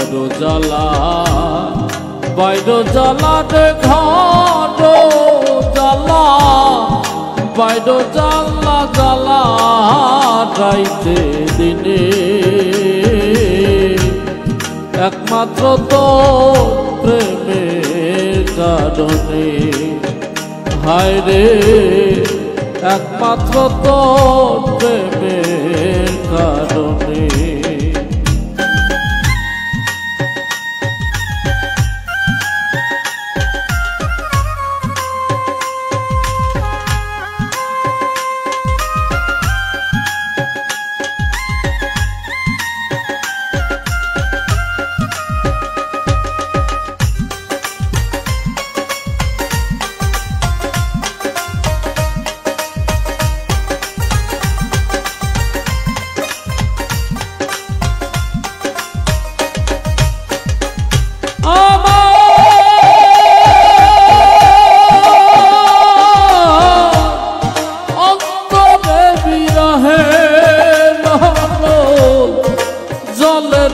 বাইরো জ্বালা বাইরো জ্বালা রে ঘর জ্বালা বাইরো জ্বালা জ্বালা রাইতে দিনে একমাত্র তো প্রেমের কারণে হায় রে একমাত্র তো প্রেমের কারণে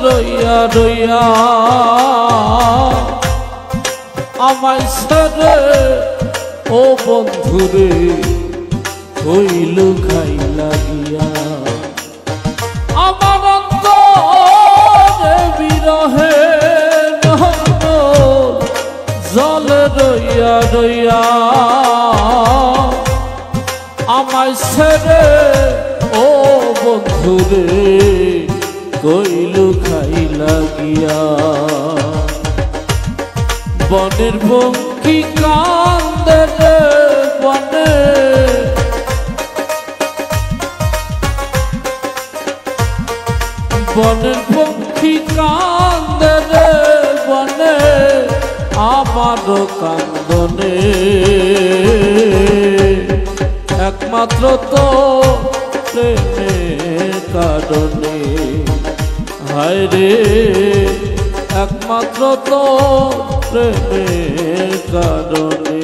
রইয়া রইয়া আমায় ছেড়ে ও বন্ধুরে হইল খাই লাগিয়া আমার অন্তরে বিরহে জলে রইয়া রইয়া আমায় ছেড়ে ও বন্ধুরে কইলু খাই লাগিয়া বনের পক্ষী কান্দে রে বনে বনের পক্ষী কান্দে রে বনে আমার কান্দনে একমাত্র তো প্রেমের কারণে হায় রে একমাত্র তো প্রেমের কারণে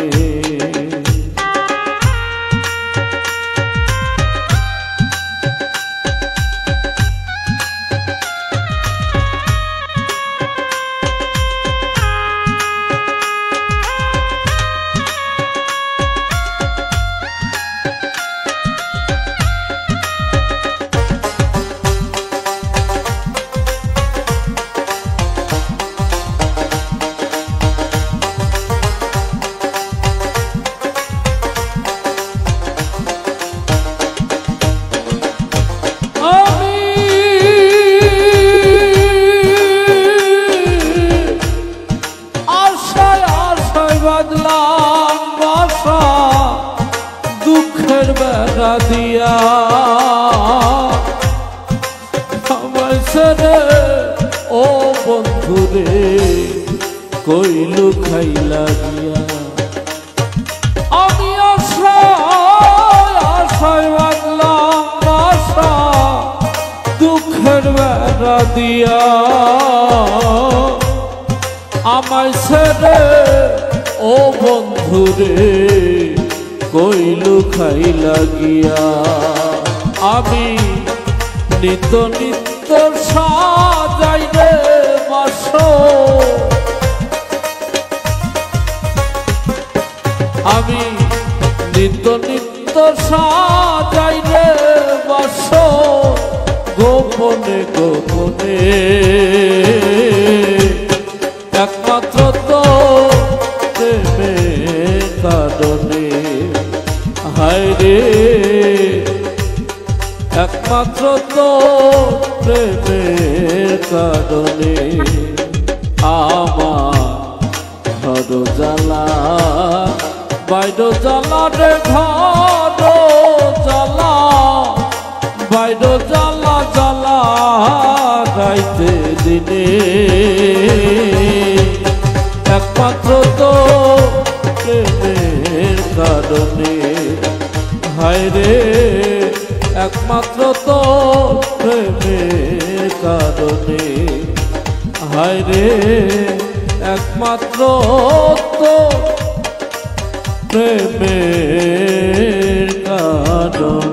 দুঃখের বেড়া দিয়া আমায় ছেড়ে ও বন্ধুরে কইলু খাই লাগিয়া আমি আশায় আশায় বাঁধলাম বাসা দুঃখের বেড়া দিয়া আমায় ছেড়ে ও বন্ধুরে কইলু খাই লাগিয়া আমি নিত্য নিত্য সাজাই রে বাসো আমি নিত্য নিত্য সাজাই রে বাসো গোপনে গোপনে একমাত্র তো প্রেমের কারণে হায় রে একমাত্র তো প্রেমের কারণে আমার ঘর জ্বালা বাইরো জ্বালা রে ঘর জ্বালা বাইরো জ্বালা জ্বালা রাইতে দিনে একমাত্র তো প্রেমের কারণে হায় রে একমাত্র তো প্রেমের কারণে হায় রে একমাত্র তো প্রেমের কারণে।